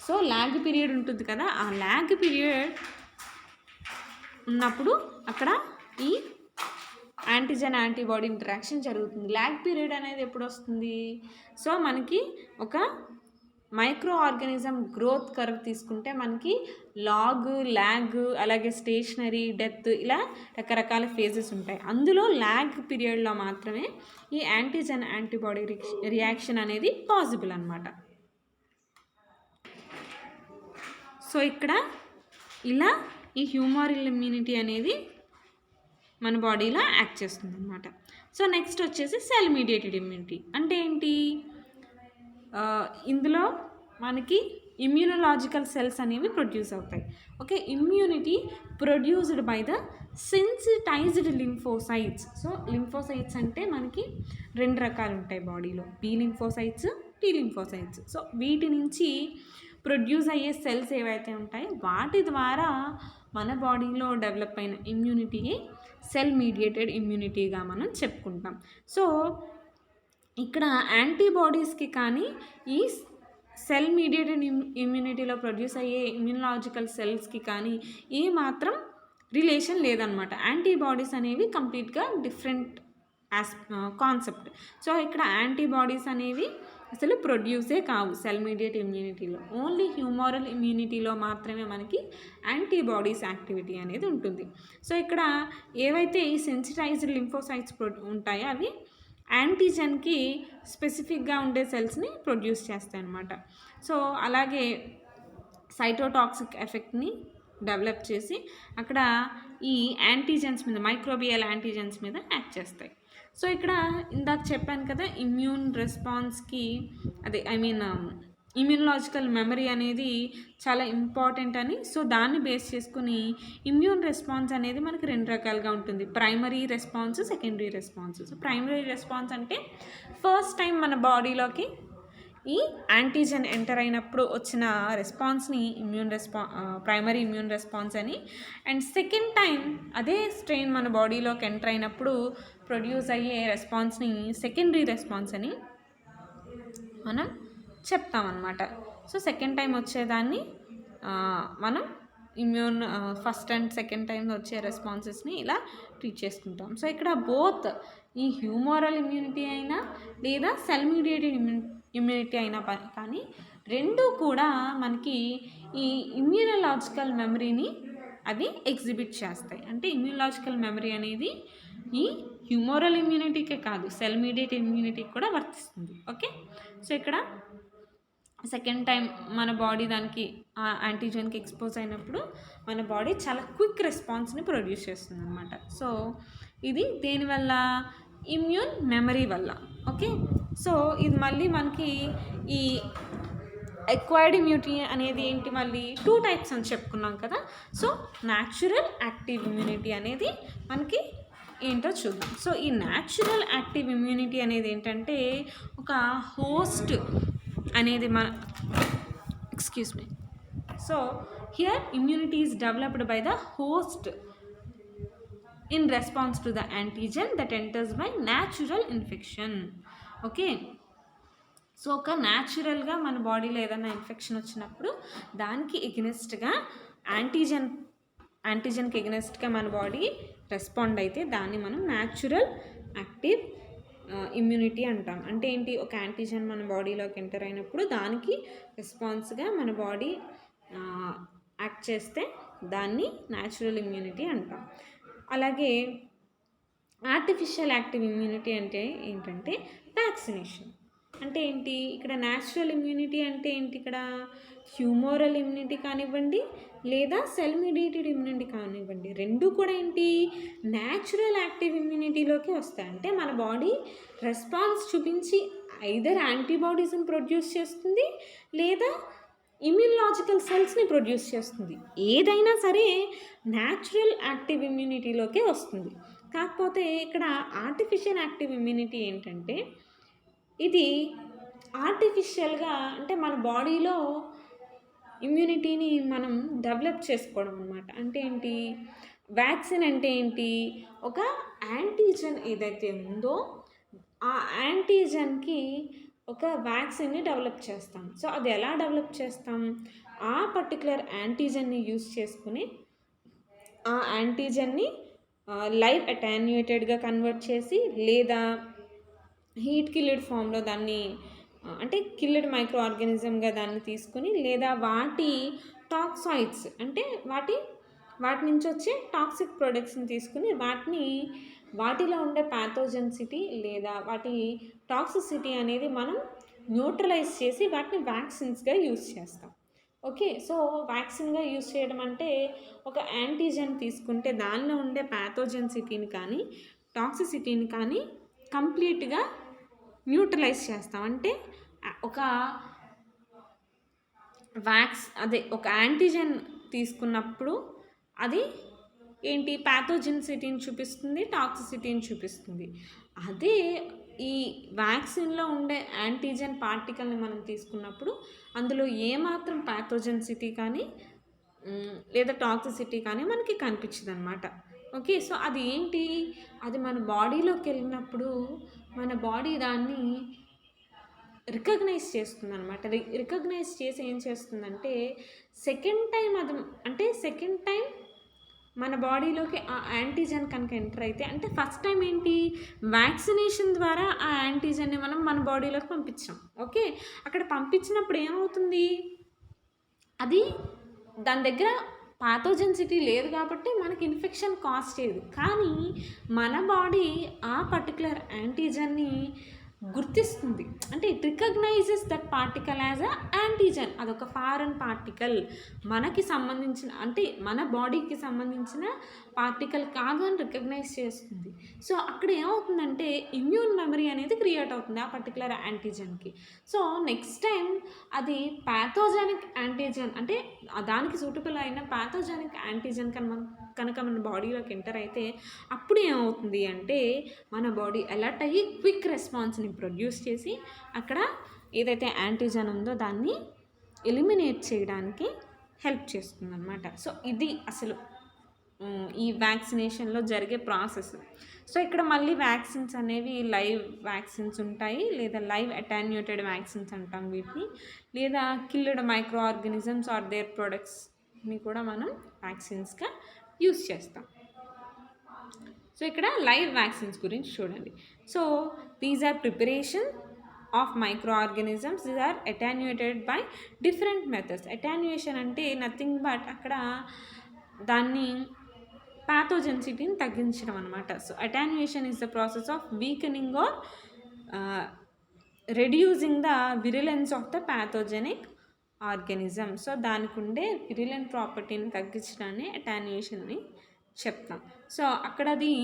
సో ల్యాగ్ పీరియడ్ ఉంటుంది కదా, ఆ ల్యాగ్ పీరియడ్ ఉన్నప్పుడు అక్కడ ఈ యాంటీజన్ యాంటీబాడీ ఇంటరాక్షన్ జరుగుతుంది. ల్యాగ్ పీరియడ్ అనేది ఎప్పుడు వస్తుంది? సో మనకి ఒక మైక్రో ఆర్గానిజం గ్రోత్ కర్వ్ తీసుకుంటే మనకి లాగ్, ల్యాగ్, అలాగే స్టేషనరీ, డెత్ ఇలా రకరకాల ఫేజెస్ ఉంటాయి. అందులో ల్యాగ్ పీరియడ్లో మాత్రమే ఈ యాంటీజన్ యాంటీబాడీ రియాక్షన్ అనేది పాసిబుల్ అన్నమాట. సో ఇక్కడ ఇలా ఈ హ్యూమరల్ ఇమ్యూనిటీ అనేది మన బాడీలో యాక్ట్ చేస్తుంది అనమాట. సో నెక్స్ట్ వచ్చేసి సెల్ మీడియేటెడ్ ఇమ్యూనిటీ అంటే ఏంటి? ఇందులో మనకి ఇమ్యూనలాజికల్ సెల్స్ అనేవి ప్రొడ్యూస్ అవుతాయి. Okay, immunity produced by the sensitised lymphocytes. So lymphocytes అంటే మనకి 2 రకాలు ఉంటాయి బాడీలో, B lymphocytes, T lymphocytes. So వీటి నుంచి ప్రొడ్యూస్ అయ్యే సెల్స్ ఏవైతే ఉంటాయో వాటి ద్వారా మన బాడీలో డెవలప్ అయిన ఇమ్యూనిటీయే సెల్ మీడియేటెడ్ ఇమ్యూనిటీగా మనం చెప్పుకుంటాం. సో ఇక్కడ యాంటీబాడీస్కి కానీ ఈ సెల్ మీడియేటెడ్ ఇమ్యూనిటీలో ప్రొడ్యూస్ అయ్యే ఇమ్యూనలాజికల్ సెల్స్కి కానీ ఏ మాత్రం రిలేషన్ లేదనమాట. యాంటీబాడీస్ అనేవి కంప్లీట్గా డిఫరెంట్ కాన్సెప్ట్. సో ఇక్కడ యాంటీబాడీస్ అనేవి అసలు ప్రొడ్యూసే కావు సెల్ మీడియేట్ ఇమ్యూనిటీలో. ఓన్లీ హ్యూమరల్ ఇమ్యూనిటీలో మాత్రమే మనకి యాంటీబాడీస్ యాక్టివిటీ అనేది ఉంటుంది. సో ఇక్కడ ఏవైతే ఈ సెన్సిటైజ్డ్ లింఫోసైట్స్ ఉంటాయో అవి యాంటీజన్కి స్పెసిఫిక్గా ఉండే సెల్స్ని ప్రొడ్యూస్ చేస్తాయి అన్నమాట. సో అలాగే సైటోటాక్సిక్ ఎఫెక్ట్ని డెవలప్ చేసి అక్కడ ఈ యాంటీజన్స్ మీద, మైక్రోబియల్ యాంటీజన్స్ మీద యాక్ట్ చేస్తాయి. సో ఇక్కడ ఇందాక చెప్పాను కదా ఇమ్యూన్ రెస్పాన్స్కి ఇమ్యూనలాజికల్ మెమరీ అనేది చాలా ఇంపార్టెంట్ అని. సో దాన్ని బేస్ చేసుకుని ఇమ్యూన్ రెస్పాన్స్ అనేది మనకి 2 రకాలుగా ఉంటుంది, primary response, secondary response. So primary response అంటే ఫస్ట్ టైం మన బాడీలోకి ఈ యాంటీజన్ ఎంటర్ అయినప్పుడు వచ్చిన రెస్పాన్స్ని ప్రైమరీ ఇమ్యూన్ రెస్పాన్స్ అని, అండ్ సెకండ్ టైం అదే స్ట్రెయిన్ మన బాడీలోకి ఎంటర్ అయినప్పుడు ప్రొడ్యూస్ అయ్యే రెస్పాన్స్ని సెకండరీ రెస్పాన్స్ అని మనం చెప్తామన్నమాట. సో సెకండ్ టైం వచ్చేదాన్ని మనం ఫస్ట్ అండ్ సెకండ్ టైం వచ్చే రెస్పాన్సెస్ని ఇలా ట్రీట్ చేసుకుంటాం. సో ఇక్కడ బోత్ ఈ హ్యూమరల్ ఇమ్యూనిటీ అయినా లేదా సెల్ మీడియేటెడ్ ఇమ్యూనిటీ అయినా కానీ 2 కూడా మనకి ఈ ఇమ్యూనలాజికల్ మెమరీని అవి ఎగ్జిబిట్ చేస్తాయి. అంటే ఇమ్యూనలాజికల్ మెమరీ అనేది ఈ హ్యూమరల్ ఇమ్యూనిటీకే కాదు, సెల్ మీడియేటెడ్ ఇమ్యూనిటీకి కూడా వర్తిస్తుంది. ఓకే, సో ఇక్కడ సెకండ్ టైం మన బాడీ దానికి యాంటీజన్కి ఎక్స్పోజ్ అయినప్పుడు మన బాడీ చాలా క్విక్ రెస్పాన్స్ని ప్రొడ్యూస్ చేస్తుంది అనమాట. సో ఇది దేనివల్ల? ఇమ్యూన్ మెమరీ వల్ల. ఓకే, సో ఇది మళ్ళీ మనకి ఈ ఎక్వైర్డ్ ఇమ్యూనిటీ అనేది ఏంటి? మళ్ళీ 2 టైప్స్ అని చెప్పుకున్నాం కదా. సో న్యాచురల్ యాక్టివ్ ఇమ్యూనిటీ అనేది మనకి ఏంటో చూద్దాం. సో ఈ న్యాచురల్ యాక్టివ్ ఇమ్యూనిటీ అనేది ఏంటంటే ఒక హోస్ట్ అనేది so here immunity is developed by the host in response to the antigen that enters by natural infection. Okay, so ఒక న్యాచురల్గా మన బాడీలో ఏదైనా ఇన్ఫెక్షన్ వచ్చినప్పుడు దానికి ఎగ్నెస్ట్గా యాంటీజన్కి ఎగ్నెస్ట్గా మన బాడీ రెస్పాండ్ అయితే దాన్ని మనం న్యాచురల్ యాక్టివ్ ఇమ్యూనిటీ అంటాం. అంటే ఏంటి? ఒక యాంటీజన్ మన బాడీలోకి ఎంటర్ అయినప్పుడు దానికి రెస్పాన్స్గా మన బాడీ యాక్ట్ చేస్తే దాన్ని న్యాచురల్ ఇమ్యూనిటీ అంటాం. అలాగే ఆర్టిఫిషియల్ యాక్టివ్ ఇమ్యూనిటీ అంటే ఏంటంటే వ్యాక్సినేషన్. అంటే ఏంటి? ఇక్కడ న్యాచురల్ ఇమ్యూనిటీ అంటే ఏంటి? ఇక్కడ హ్యూమరల్ ఇమ్యూనిటీ కానివ్వండి లేదా సెల్ మీడియేటెడ్ ఇమ్యూనిటీ కానివ్వండి, 2 కూడా ఏంటి? న్యాచురల్ యాక్టివ్ ఇమ్యూనిటీలోకి వస్తాయి. అంటే మన బాడీ రెస్పాన్స్ చూపించి ఐదర్ యాంటీబాడీస్ని ప్రొడ్యూస్ చేస్తుంది లేదా ఇమ్యూనలాజికల్ సెల్స్ని ప్రొడ్యూస్ చేస్తుంది. ఏదైనా సరే న్యాచురల్ యాక్టివ్ ఇమ్యూనిటీలోకే వస్తుంది. కాకపోతే ఇక్కడ ఆర్టిఫిషియల్ యాక్టివ్ ఇమ్యూనిటీ ఏంటంటే ఇది ఆర్టిఫిషియల్గా అంటే మన బాడీలో ఇమ్యూనిటీని మనం డెవలప్ చేసుకోవడం అనమాట. అంటే ఏంటి, వ్యాక్సిన్ అంటే ఏంటి, ఒక యాంటీజెన్ ఏదైతే ఉందో ఆ యాంటీజెన్కి ఒక వ్యాక్సిన్ని డెవలప్ చేస్తాం. సో అది ఎలా డెవలప్ చేస్తాం, ఆ పర్టికులర్ యాంటీజెన్ని యూస్ చేసుకుని ఆ యాంటీజెన్ని లైవ్ అటాన్యూయేటెడ్గా కన్వర్ట్ చేసి, లేదా హీట్ కిల్డ్ ఫామ్లో దాన్ని అంటే కిల్డ్ మైక్రో ఆర్గానిజంగా దాన్ని తీసుకుని, లేదా వాటి టాక్సాయిడ్స్ అంటే వాటి నుంచి వచ్చే టాక్సిక్ ప్రొడక్ట్స్ని తీసుకుని వాటిలో ఉండే ప్యాథోజెన్సిటీ లేదా వాటి టాక్సిసిటీ అనేది మనం న్యూట్రలైజ్ చేసి వాటిని వ్యాక్సిన్స్గా యూస్ చేస్తాం. ఓకే, సో వ్యాక్సిన్గా యూస్ చేయడం అంటే ఒక యాంటీజెన్ తీసుకుంటే దానిలో ఉండే ప్యాథోజెన్సిటీని కానీ టాక్సిసిటీని కానీ కంప్లీట్గా న్యూట్రలైజ్ చేస్తాం. అంటే ఒక ఒక యాంటీజెన్ తీసుకున్నప్పుడు అది ఏంటి, ప్యాథోజెన్సిటీని చూపిస్తుంది, టాక్సిసిటీని చూపిస్తుంది. అదే ఈ వ్యాక్సిన్లో ఉండే యాంటీజెన్ పార్టికల్ని మనం తీసుకున్నప్పుడు అందులో ఏమాత్రం ప్యాథోజెన్సిటీ కానీ లేదా టాక్సిసిటీ కానీ మనకి కనిపించదు అనమాట. ఓకే, సో అది ఏంటి, అది మన బాడీలోకి వెళ్ళినప్పుడు మన బాడీ దాన్ని రికగ్నైజ్ చేస్తుంది అనమాట. రికగ్నైజ్ చేసి ఏం చేస్తుందంటే సెకండ్ టైం మన బాడీలోకి ఆ యాంటీజెన్ కనుక ఎంటర్ అయితే, అంటే ఫస్ట్ టైం ఏంటి, వ్యాక్సినేషన్ ద్వారా ఆ యాంటీజెన్ని మనం మన బాడీలోకి పంపించాం. ఓకే, అక్కడ పంపించినప్పుడు ఏమవుతుంది, అది దాని దగ్గర పాథోజెన్సిటీ లేదు కాబట్టి మనకి ఇన్ఫెక్షన్ కాజ్ చేయదు. కానీ మన బాడీ ఆ పర్టికులర్ యాంటీజెన్ని గుర్తిస్తుంది. అంటే it recognises that particle as a antigen. అదొక ఫారెన్ పార్టికల్, మనకి సంబంధించిన అంటే మన బాడీకి సంబంధించిన పార్టికల్ కాదు అని రికగ్నైజ్ చేస్తుంది. సో అక్కడ ఏమవుతుందంటే ఇమ్యూన్ మెమరీ అనేది క్రియేట్ అవుతుంది ఆ పర్టికులర్ యాంటీజెన్కి. సో నెక్స్ట్ టైం అది ప్యాథోజెనిక్ యాంటీజెన్ అంటే దానికి సూటబుల్ అయిన ప్యాథోజెనిక్ యాంటీజెన్ కనుక మన బాడీలోకి ఎంటర్ అయితే అప్పుడు ఏమవుతుంది అంటే మన బాడీ అలర్ట్ అయ్యి క్విక్ రెస్పాన్స్ని ప్రొడ్యూస్ చేసి అక్కడ ఏదైతే యాంటీజెన్ ఉందో దాన్ని ఎలిమినేట్ చేయడానికి హెల్ప్ చేస్తుంది అనమాట. సో ఇది అసలు ఈ వ్యాక్సినేషన్లో జరిగే ప్రాసెస్. సో ఇక్కడ మళ్ళీ వ్యాక్సిన్స్ అనేవి లైవ్ వ్యాక్సిన్స్ ఉంటాయి, లేదా లైవ్ అటాన్యూటెడ్ వ్యాక్సిన్స్ అంటాం వీటిని, లేదా killed micro organisms or there ప్రొడక్ట్స్ని కూడా మనం వ్యాక్సిన్స్గా యూస్ చేస్తాం. సో ఇక్కడ లైవ్ వ్యాక్సిన్స్ గురించి చూడండి. So these are preparation of micro organisms, these are attenuated by different methods. Attenuation అంటే నథింగ్ బట్ అక్కడ దాన్ని ప్యాథోజెన్సిటీని తగ్గించడం అనమాట. So attenuation is the process of weakening or reducing the virulence of the pathogenic organism. So దానికి ఉండే విరిలెంట్ ప్రాపర్టీని తగ్గించడాన్ని అటాన్యుయేషన్ని చెప్తాం. సో అక్కడ అది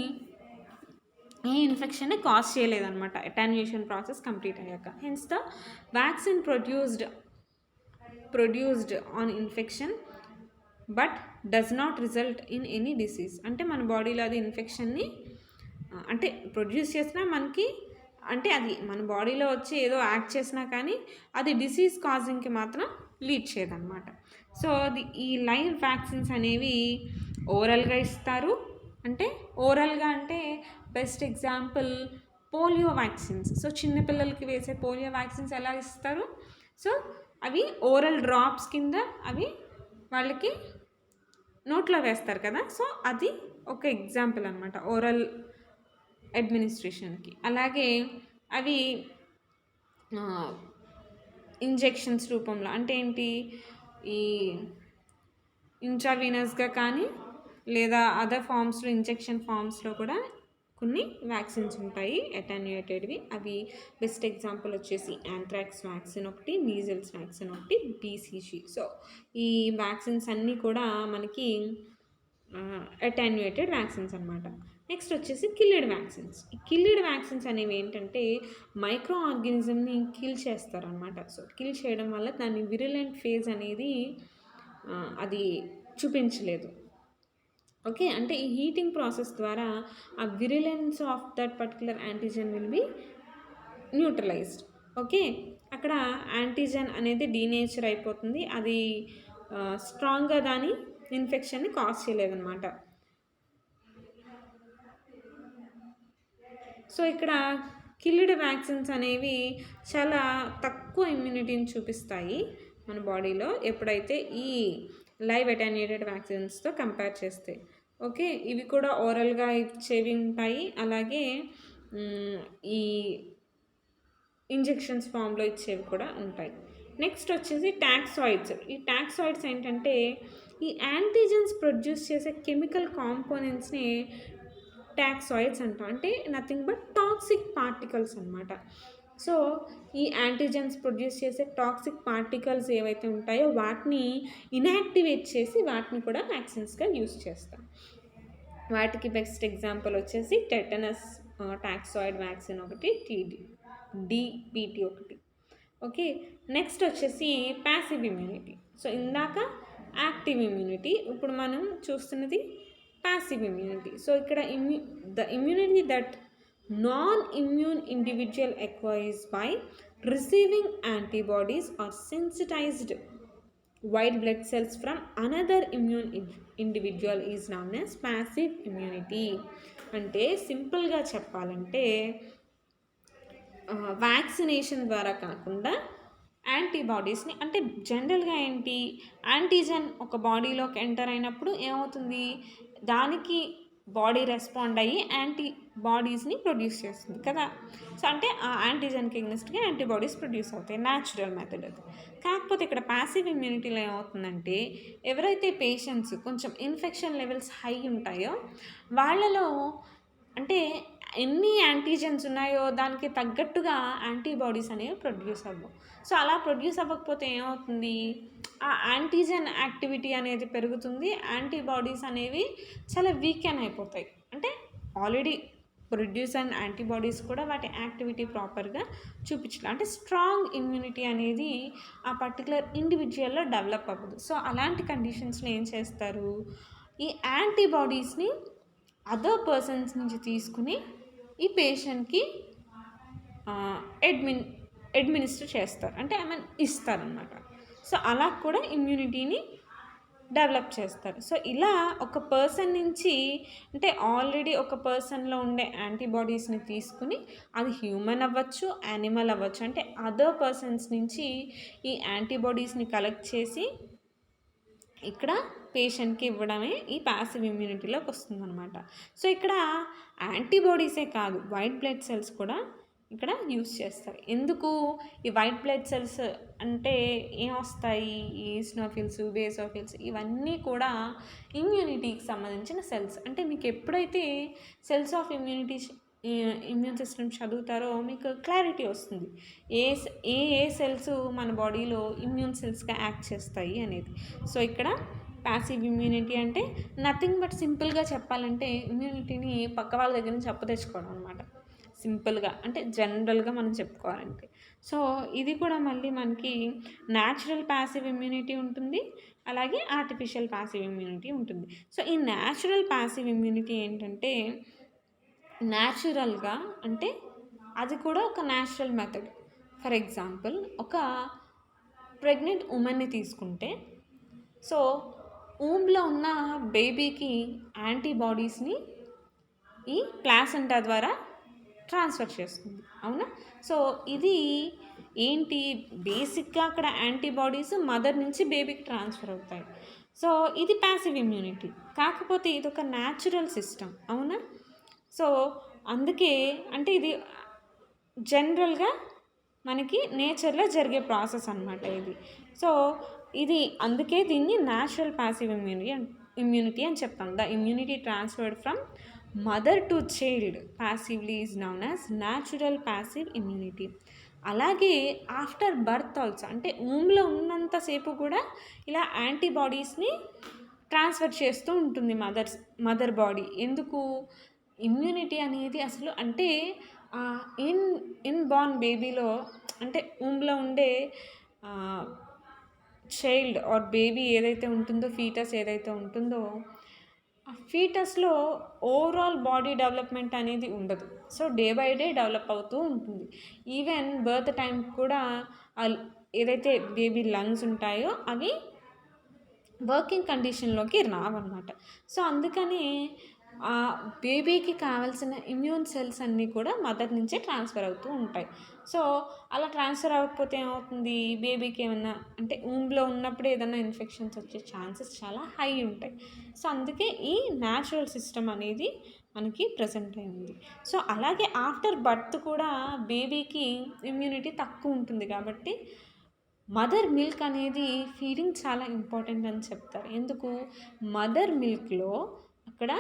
ఏ ఇన్ఫెక్షన్ని కాజ్ చేయలేదన్నమాట అటాన్యుయేషన్ ప్రాసెస్ కంప్లీట్ అయ్యాక. Hence the vaccine produced on infection but does not result in any disease. అంటే మన బాడీలో అది ఇన్ఫెక్షన్ని అంటే ప్రొడ్యూస్ చేసినా మనకి అంటే అది మన బాడీలో వచ్చి ఏదో యాక్ట్ చేసినా కానీ అది డిసీజ్ కాజింగ్కి మాత్రం లీడ్ చేయదన్నమాట. సో ఈ లైవ్ వ్యాక్సిన్స్ అనేవి ఓరల్గా ఇస్తారు. అంటే ఓరల్గా అంటే best example polio vaccines. So చిన్నపిల్లలకి వేసే పోలియో వ్యాక్సిన్స్ ఎలా ఇస్తారు, సో అవి ఓరల్ డ్రాప్స్ కింద అవి వాళ్ళకి నోట్లో వేస్తారు కదా. సో అది ఒక ఎగ్జాంపుల్ అనమాట ఓరల్ అడ్మినిస్ట్రేషన్కి. అలాగే అవి ఇంజెక్షన్స్ రూపంలో అంటే ఏంటి, ఈ ఇంట్రావీనస్గా కానీ లేదా అదర్ ఫామ్స్లో ఇంజెక్షన్ ఫామ్స్లో కూడా కొన్ని వ్యాక్సిన్స్ ఉంటాయి అటాన్యుయేటెడ్వి. అవి బెస్ట్ ఎగ్జాంపుల్ వచ్చేసి యాంథ్రాక్స్ వ్యాక్సిన్ ఒకటి, మీజిల్స్ వ్యాక్సిన్ ఒకటి, BCG. సో ఈ వ్యాక్సిన్స్ అన్నీ కూడా మనకి అటాన్యుయేటెడ్ వ్యాక్సిన్స్ అనమాట. నెక్స్ట్ వచ్చేసి కిల్డ్ వ్యాక్సిన్స్. ఈ కిల్డ్ వ్యాక్సిన్స్ అనేవి ఏంటంటే మైక్రో ఆర్గానిజంని కిల్ చేస్తారనమాట. సో కిల్ చేయడం వల్ల దాని విరిలెంట్ ఫేజ్ అనేది అది చూపించలేదు. ఓకే, అంటే ఈ హీటింగ్ ప్రాసెస్ ద్వారా ఆ virulence of that particular antigen will be neutralised. Okay, అక్కడ యాంటీజెన్ అనేది డీనేచర్ అయిపోతుంది, అది స్ట్రాంగ్గా దాని ఇన్ఫెక్షన్ని కాజ్ చేయలేదన్నమాట. సో ఇక్కడ కిల్డ్ వ్యాక్సిన్స్ అనేవి చాలా తక్కువ ఇమ్యూనిటీని చూపిస్తాయి మన బాడీలో ఎప్పుడైతే ఈ లైవ్ అటెన్యూటెడ్ వ్యాక్సిన్స్తో కంపేర్ చేస్తే. ఓకే, ఇవి కూడా ఓరల్గా ఇచ్చేవి ఉంటాయి, అలాగే ఈ ఇంజెక్షన్స్ ఫామ్లో ఇచ్చేవి కూడా ఉంటాయి. నెక్స్ట్ వచ్చేసి టాక్సాయిడ్స్. ఈ టాక్సాయిడ్స్ ఏంటంటే ఈ యాంటీజెన్స్ ప్రొడ్యూస్ చేసే కెమికల్ కాంపోనెంట్స్ని టాక్సాయిడ్స్ అంటాం. అంటే నథింగ్ బట్ టాక్సిక్ పార్టికల్స్ అనమాట. సో ఈ యాంటీజెన్స్ ప్రొడ్యూస్ చేసే టాక్సిక్ పార్టికల్స్ ఏవైతే ఉంటాయో వాటిని ఇన్యాక్టివేట్ చేసి వాటిని కూడా వ్యాక్సిన్స్గా యూస్ చేస్తాం. వాటికి బెస్ట్ ఎగ్జాంపుల్ వచ్చేసి టెటనస్ టాక్సాయిడ్ వ్యాక్సిన్ ఒకటి, డిపిటి ఒకటి. ఓకే, నెక్స్ట్ వచ్చేసి ప్యాసివ్ ఇమ్యూనిటీ. సో ఇందాక యాక్టివ్ ఇమ్యూనిటీ, ఇప్పుడు మనం చూస్తున్నది passive immunity. So ఇక్కడ the immunity that non-immune individual acquires by receiving antibodies or sensitized white blood cells from another immune individual is known as passive immunity. అంటే సింపుల్గా చెప్పాలంటే వ్యాక్సినేషన్ ద్వారా కాకుండా యాంటీబాడీస్ని, అంటే జనరల్గా ఏంటి, యాంటీజెన్ ఒక బాడీలోకి ఎంటర్ అయినప్పుడు ఏమవుతుంది, దానికి బాడీ రెస్పాండ్ అయ్యి యాంటీబాడీస్ని ప్రొడ్యూస్ చేస్తుంది కదా. సో అంటే ఆ యాంటీజెన్కి ఎగ్నెస్ట్గా యాంటీబాడీస్ ప్రొడ్యూస్ అవుతాయి, న్యాచురల్ మెథడ్ అది. కాకపోతే ఇక్కడ ప్యాసివ్ ఇమ్యూనిటీలో ఏమవుతుందంటే ఎవరైతే పేషెంట్స్ కొంచెం ఇన్ఫెక్షన్ లెవెల్స్ హై ఉంటాయో వాళ్ళలో అంటే ఎన్ని యాంటీజెన్స్ ఉన్నాయో దానికి తగ్గట్టుగా యాంటీబాడీస్ అనేవి ప్రొడ్యూస్ అవ్వవు. సో అలా ప్రొడ్యూస్ అవ్వకపోతే ఏమవుతుంది, ఆ యాంటీజెన్ యాక్టివిటీ అనేది పెరుగుతుంది, యాంటీబాడీస్ అనేవి చాలా వీకెన్ అయిపోతాయి. అంటే ఆల్రెడీ ప్రొడ్యూస్ అయిన యాంటీబాడీస్ కూడా వాటి యాక్టివిటీ ప్రాపర్గా చూపించాలి. అంటే స్ట్రాంగ్ ఇమ్యూనిటీ అనేది ఆ పర్టికులర్ ఇండివిజువల్లో డెవలప్ అవ్వదు. సో అలాంటి కండిషన్స్లో ఏం చేస్తారు, ఈ యాంటీబాడీస్ని అదర్ పర్సన్స్ నుంచి తీసుకుని ఈ పేషెంట్కి అడ్మినిస్టర్ చేస్తారు, అంటే ఇస్తారనమాట. సో అలా కూడా ఇమ్యూనిటీని డెవలప్ చేస్తారు. సో ఇలా ఒక పర్సన్ నుంచి, అంటే ఆల్రెడీ ఒక పర్సన్లో ఉండే యాంటీబాడీస్ని తీసుకుని అది హ్యూమన్ అవ్వచ్చు, యానిమల్ అవ్వచ్చు, అంటే అదర్ పర్సన్స్ నుంచి ఈ యాంటీబాడీస్ని కలెక్ట్ చేసి ఇక్కడ పేషెంట్కి ఇవ్వడమే ఈ ప్యాసివ్ ఇమ్యూనిటీలోకి వస్తుందన్నమాట. సో ఇక్కడ యాంటీబాడీసే కాదు, వైట్ బ్లడ్ సెల్స్ కూడా ఇక్కడ యూస్ చేస్తారు. ఎందుకు ఈ వైట్ బ్లడ్ సెల్స్ అంటే ఏమొస్తాయి, ఈ ఈస్నోఫిల్స్, బేసోఫిల్స్ ఇవన్నీ కూడా ఇమ్యూనిటీకి సంబంధించిన సెల్స్. అంటే మీకు ఎప్పుడైతే సెల్స్ ఆఫ్ ఇమ్యూన్ సిస్టమ్ చదువుతారో మీకు క్లారిటీ వస్తుంది ఏ ఏ సెల్స్ మన బాడీలో ఇమ్యూన్ సెల్స్గా యాక్ట్ చేస్తాయి అనేది. సో ఇక్కడ ప్యాసివ్ ఇమ్యూనిటీ అంటే నథింగ్ బట్ సింపుల్గా చెప్పాలంటే ఇమ్యూనిటీని పక్క వాళ్ళ దగ్గర నుంచి తెచ్చుకోవడం అనమాట. సింపుల్గా అంటే జనరల్గా మనం చెప్పుకోవాలంటే. సో ఇది కూడా మళ్ళీ మనకి న్యాచురల్ ప్యాసివ్ ఇమ్యూనిటీ ఉంటుంది, అలాగే ఆర్టిఫిషియల్ ప్యాసివ్ ఇమ్యూనిటీ ఉంటుంది. సో ఈ న్యాచురల్ ప్యాసివ్ ఇమ్యూనిటీ ఏంటంటే న్యాచురల్గా, అంటే అది కూడా ఒక న్యాచురల్ మెథడ్. ఫర్ ఎగ్జాంపుల్ ఒక ప్రెగ్నెంట్ ఉమెన్ని తీసుకుంటే, సో ఊమ్లో ఉన్న బేబీకి యాంటీబాడీస్ని ఈ ప్లాసెంటా ద్వారా ట్రాన్స్ఫర్ చేస్తుంది, అవునా. సో ఇది ఏంటి, బేసిక్గా అక్కడ యాంటీబాడీస్ మదర్ నుంచి బేబీకి ట్రాన్స్ఫర్ అవుతాయి. సో ఇది ప్యాసివ్ ఇమ్యూనిటీ, కాకపోతే ఇది ఒక న్యాచురల్ సిస్టమ్, అవునా. సో అందుకే అంటే ఇది జనరల్గా మనకి నేచర్లో జరిగే ప్రాసెస్ అనమాట ఇది. సో ఇది అందుకే దీన్ని న్యాచురల్ ప్యాసివ్ ఇమ్యూనిటీ అని చెప్తాం. The immunity transferred from mother to child passively is noun as natural passive immunity. అలాగే ఆఫ్టర్ బర్త్ ఆల్సో, అంటే ఊమ్లో ఉన్నంతసేపు కూడా ఇలా యాంటీబాడీస్ని ట్రాన్స్ఫర్ చేస్తూ ఉంటుంది మదర్ బాడీ. ఎందుకు, ఇమ్యూనిటీ అనేది అసలు అంటే ఇన్ బార్న్ బేబీలో, అంటే ఊమ్లో ఉండే చైల్డ్ ఆర్ బేబీ ఏదైతే ఉంటుందో, ఫీటస్ ఏదైతే ఉంటుందో, ఆ ఫీటస్లో ఓవరాల్ బాడీ డెవలప్మెంట్ అనేది ఉండదు. So day by day develop అవుతూ ఉంటుంది. ఈవెన్ బర్త్ టైం కూడా ఏదైతే బేబీ లంగ్స్ ఉంటాయో అవి వర్కింగ్ కండిషన్లోకి రావన్నమాట. సో అందుకని బేబీకి కావాల్సిన ఇమ్యూన్ సెల్స్ అన్నీ కూడా మదర్ నుంచే ట్రాన్స్ఫర్ అవుతూ ఉంటాయి. సో అలా ట్రాన్స్ఫర్ అవ్వకపోతే ఏమవుతుంది, బేబీకి ఏమన్నా అంటే ఊమ్లో ఉన్నప్పుడే ఏదైనా ఇన్ఫెక్షన్స్ వచ్చే ఛాన్సెస్ చాలా హై ఉంటాయి. సో అందుకే ఈ న్యాచురల్ సిస్టమ్ అనేది మనకి ప్రజెంట్ అయింది. సో అలాగే ఆఫ్టర్ బర్త్ కూడా బేబీకి ఇమ్యూనిటీ తక్కువ ఉంటుంది కాబట్టి మదర్ మిల్క్ అనేది ఫీడింగ్ చాలా ఇంపార్టెంట్ అని చెప్తారు. ఎందుకు, మదర్ మిల్క్లో అక్కడ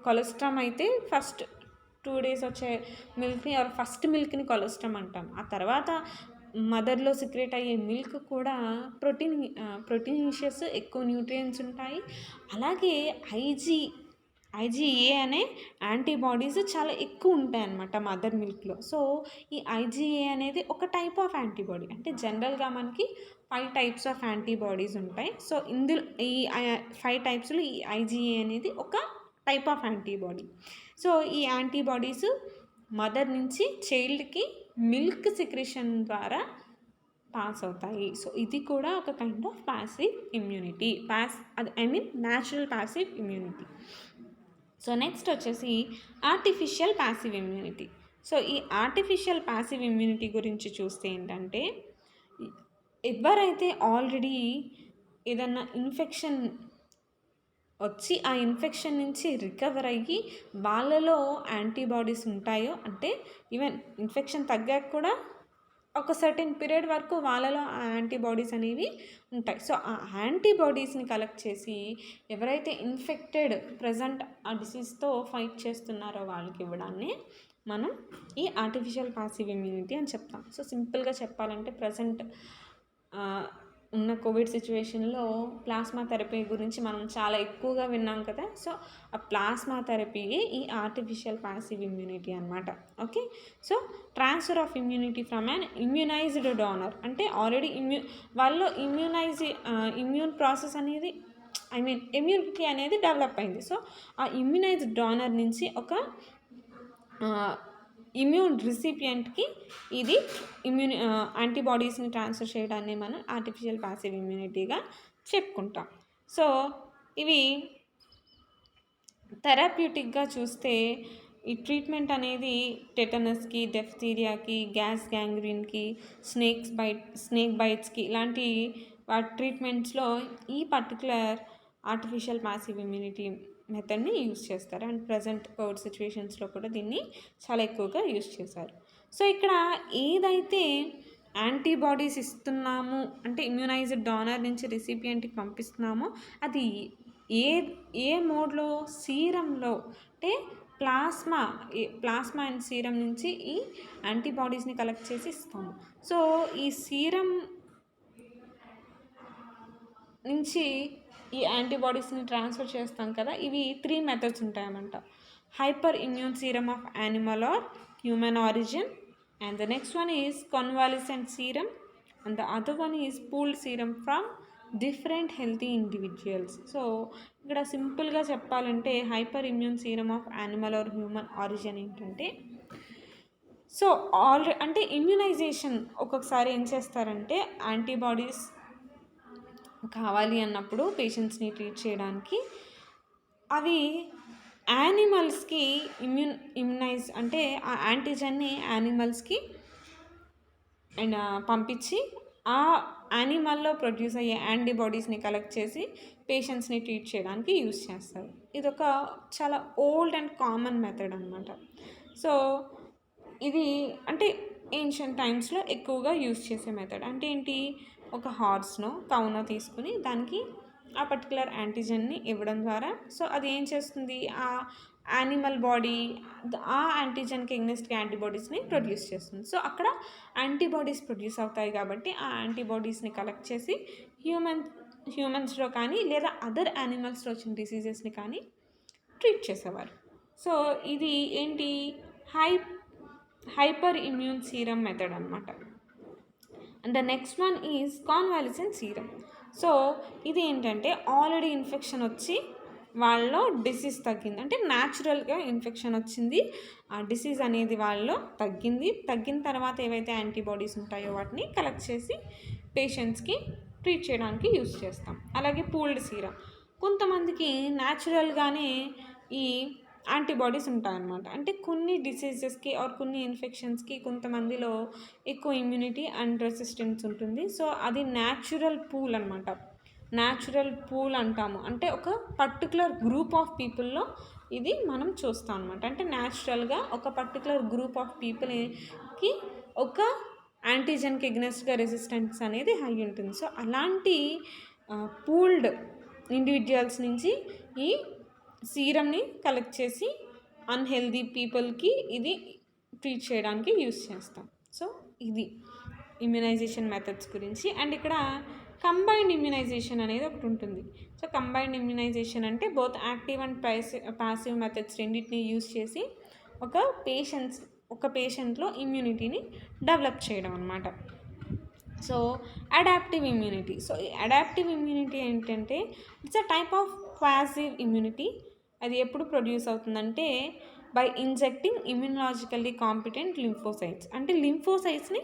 కొలెస్ట్రామ్ అయితే ఫస్ట్ 2 days వచ్చే మిల్క్ని ఫస్ట్ మిల్క్ని కొలెస్ట్రామ్ అంటాం. ఆ తర్వాత మదర్లో సిక్రెట్ అయ్యే మిల్క్ కూడా ప్రోటీనిషియస్ ఎక్కువ న్యూట్రియంట్స్ ఉంటాయి. అలాగే ఐజీఏ అనే యాంటీబాడీస్ చాలా ఎక్కువ ఉంటాయి అన్నమాట మదర్ మిల్క్లో. సో ఈ ఐజీఏ అనేది ఒక టైప్ ఆఫ్ యాంటీబాడీ. అంటే జనరల్గా మనకి 5 types ఆఫ్ యాంటీబాడీస్ ఉంటాయి. సో ఇందులో ఈ 5 typesలో ఈ ఐజీఏ అనేది ఒక టైప్ ఆఫ్ యాంటీబాడీ. సో ఈ యాంటీబాడీస్ మదర్ నుంచి చైల్డ్కి మిల్క్ సెక్రెషన్ ద్వారా పాస్ అవుతాయి. సో ఇది కూడా ఒక kind of passive immunity. Natural passive immunity. So next వచ్చేసి ఆర్టిఫిషియల్ ప్యాసివ్ ఇమ్యూనిటీ. సో ఈ ఆర్టిఫిషియల్ ప్యాసివ్ ఇమ్యూనిటీ గురించి చూస్తే ఏంటంటే, ఎవరైతే ఆల్రెడీ ఏదన్నా ఇన్ఫెక్షన్ వచ్చి ఆ ఇన్ఫెక్షన్ నుంచి రికవర్ అయ్యి వాళ్ళలో యాంటీబాడీస్ ఉంటాయో, అంటే ఈవెన్ ఇన్ఫెక్షన్ తగ్గాక కూడా ఒక సర్టెన్ పీరియడ్ వరకు వాళ్ళలో ఆ యాంటీబాడీస్ అనేవి ఉంటాయి. సో ఆ యాంటీబాడీస్ని కలెక్ట్ చేసి ఎవరైతే ఇన్ఫెక్టెడ్ ప్రజెంట్ ఆ డిసీజ్తో ఫైట్ చేస్తున్నారో వాళ్ళకి ఇవ్వడాన్ని మనం ఈ ఆర్టిఫిషియల్ ప్యాసివ్ ఇమ్యూనిటీ అని చెప్తాం. సో సింపుల్గా చెప్పాలంటే ప్రజెంట్ ఉన్న కోవిడ్ సిచ్యువేషన్లో ప్లాస్మా థెరపీ గురించి మనం చాలా ఎక్కువగా విన్నాం కదా. సో ఆ ప్లాస్మా థెరపీయే ఈ ఆర్టిఫిషియల్ ప్యాసివ్ ఇమ్యూనిటీ అనమాట. Okay, so transfer of immunity from an immunised donor. అంటే ఆల్రెడీ వాళ్ళలో ఇమ్యూన్ ప్రాసెస్ అనేది ఇమ్యూనిటీ అనేది డెవలప్ అయింది. సో ఆ ఇమ్యూనైజ్డ్ డోనర్ నుంచి ఒక ఇమ్యూన్ రిసిపియంట్కి ఇది యాంటీబాడీస్ని ట్రాన్స్ఫర్ చేయడాన్ని మనం ఆర్టిఫిషియల్ ప్యాసివ్ ఇమ్యూనిటీగా చెప్పుకుంటాం. సో ఇవి థెరప్యూటిక్గా చూస్తే ఈ ట్రీట్మెంట్ అనేది టెటనస్కి, డెఫ్తీరియాకి, గ్యాస్ గ్యాంగ్రీన్కి, స్నేక్ బైట్స్కి ఇలాంటి వాటి ట్రీట్మెంట్స్లో ఈ పర్టికులర్ ఆర్టిఫిషియల్ ప్యాసివ్ ఇమ్యూనిటీ మెథడ్ని యూజ్ చేస్తారు. అండ్ ప్రజెంట్ కోవిడ్ సిచ్యువేషన్స్లో కూడా దీన్ని చాలా ఎక్కువగా యూజ్ చేశారు. సో ఇక్కడ ఏదైతే యాంటీబాడీస్ ఇస్తున్నాము అంటే ఇమ్యూనైజ్డ్ డోనర్ నుంచి రిసిపియంట్కి పంపిస్తున్నామో అది ఏ మోడ్లో, సీరంలో అంటే ప్లాస్మా అండ్ సీరం నుంచి ఈ యాంటీబాడీస్ని కలెక్ట్ చేసి ఇస్తాము. సో ఈ సీరం నుంచి ఈ యాంటీబాడీస్ని ట్రాన్స్ఫర్ చేస్తాం కదా, ఇవి 3 methods ఉంటాయన్నమాట. Hyper immune serum of animal or human origin, and the next one is convalescent serum, and the other one is pooled serum from different healthy individuals. So ఇక్కడ సింపుల్గా చెప్పాలంటే hyper immune serum of animal or human origin ఏంటంటే, సో అంటే ఇమ్యూనైజేషన్ ఒక్కొక్కసారి ఏం చేస్తారంటే యాంటీబాడీస్ కావాలి అన్నప్పుడు పేషెంట్స్ని ట్రీట్ చేయడానికి అవి యానిమల్స్కి ఇమ్యునైజ్ అంటే ఆ యాంటీజన్ని యానిమల్స్కి అండ్ పంపించి ఆ యానిమల్లో ప్రొడ్యూస్ అయ్యే యాంటీబాడీస్ని కలెక్ట్ చేసి పేషెంట్స్ని ట్రీట్ చేయడానికి యూజ్ చేస్తారు. ఇది ఒక చాలా ఓల్డ్ అండ్ కామన్ మెథడ్ అనమాట. సో ఇది అంటే ఏన్షియంట్ టైమ్స్లో ఎక్కువగా యూజ్ చేసే మెథడ్. అంటే ఏంటి, ఒక హార్స్నో కౌనో తీసుకుని దానికి ఆ పర్టికులర్ యాంటీజన్ని ఇవ్వడం ద్వారా సో అది ఏం చేస్తుంది, ఆ యానిమల్ బాడీ ఆ యాంటీజన్కి ఎగ్నెస్ట్గా యాంటీబాడీస్ని ప్రొడ్యూస్ చేస్తుంది. సో అక్కడ యాంటీబాడీస్ ప్రొడ్యూస్ అవుతాయి కాబట్టి ఆ యాంటీబాడీస్ని కలెక్ట్ చేసి హ్యూమన్స్లో కానీ లేదా అదర్ యానిమల్స్లో వచ్చిన డిసీజెస్ని కానీ ట్రీట్ చేసేవారు. సో ఇది ఏంటి, హైపర్ ఇమ్యూన్ సీరం మెథడ్ అనమాట. And the next one is convalescent serum. So ఇది ఏంటంటే ఆల్రెడీ ఇన్ఫెక్షన్ వచ్చి వాళ్ళలో డిసీజ్ తగ్గింది, అంటే న్యాచురల్గా ఇన్ఫెక్షన్ వచ్చింది, ఆ డిసీజ్ అనేది వాళ్ళలో తగ్గిన తర్వాత ఏవైతే యాంటీబాడీస్ ఉంటాయో వాటిని కలెక్ట్ చేసి పేషెంట్స్కి ట్రీట్ చేయడానికి యూస్ చేస్తాం. అలాగే పూల్డ్ సీరం, కొంతమందికి న్యాచురల్గానే ఈ యాంటీబాడీస్ ఉంటాయన్నమాట. అంటే కొన్ని డిసీజెస్కి ఆర్ కొన్ని ఇన్ఫెక్షన్స్కి కొంతమందిలో ఎక్కువ ఇమ్యూనిటీ అండ్ రెసిస్టెన్స్ ఉంటుంది. సో అది న్యాచురల్ పూల్ అనమాట. న్యాచురల్ పూల్ అంటాము. అంటే ఒక పర్టికులర్ గ్రూప్ ఆఫ్ పీపుల్లో ఇది మనం చూస్తాం అనమాట. అంటే న్యాచురల్గా ఒక పర్టికులర్ గ్రూప్ ఆఫ్ పీపుల్కి ఒక యాంటీజెన్కి ఎగ్నెస్ట్గా రెసిస్టెన్స్ అనేది హై ఉంటుంది. సో అలాంటి పూల్డ్ ఇండివిజువల్స్ నుంచి ఈ సీరమ్ని కలెక్ట్ చేసి అన్హెల్దీ పీపుల్కి ఇది ట్రీట్ చేయడానికి యూస్ చేస్తాం. సో ఇది ఇమ్యునైజేషన్ మెథడ్స్ గురించి. అండ్ ఇక్కడ కంబైన్డ్ ఇమ్యునైజేషన్ అనేది ఒకటి ఉంటుంది. సో కంబైన్డ్ ఇమ్యునైజేషన్ అంటే both active and passive methods రెండింటిని యూస్ చేసి ఒక పేషెంట్లో ఇమ్యూనిటీని డెవలప్ చేయడం అనమాట. So adaptive immunity. సో ఈ అడాప్టివ్ ఇమ్యూనిటీ ఏంటంటే it's a type of passive immunity. అది ఎప్పుడు ప్రొడ్యూస్ అవుతుందంటే బై ఇంజెక్టింగ్ ఇమ్యూనలాజికల్లీ కాంపిటెంట్ లింఫోసైట్స్. అంటే లింఫోసైట్స్ని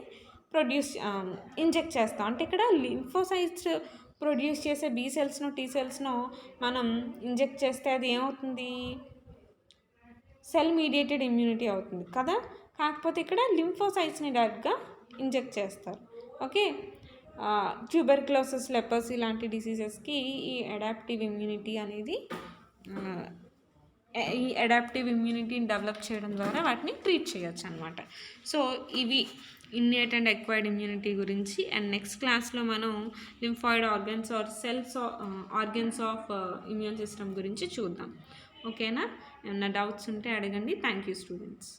ఇంజెక్ట్ చేస్తాం. అంటే ఇక్కడ లింఫోసైట్స్ ప్రొడ్యూస్ చేసే బీ సెల్స్ను టీ సెల్స్ను మనం ఇంజెక్ట్ చేస్తే అది ఏమవుతుంది, సెల్ మీడియేటెడ్ ఇమ్యూనిటీ అవుతుంది కదా. కాకపోతే ఇక్కడ లింఫోసైట్స్ని డైరెక్ట్గా ఇంజెక్ట్ చేస్తారు. ఓకే, ట్యూబర్క్లోసిస్, లెపర్సీ లాంటి డిసీజెస్కి ఈ అడాప్టివ్ ఇమ్యూనిటీని డెవలప్ చేయడం ద్వారా వాటిని ట్రీట్ చేయొచ్చు అనమాట. సో ఇవి ఇన్నేట్ అండ్ ఎక్వైర్డ్ ఇమ్యూనిటీ గురించి. అండ్ నెక్స్ట్ క్లాస్లో మనం lymphoid organs or organs of immune system గురించి చూద్దాం. ఓకేనా? ఏమన్నా డౌట్స్ ఉంటే అడగండి. Thank you students.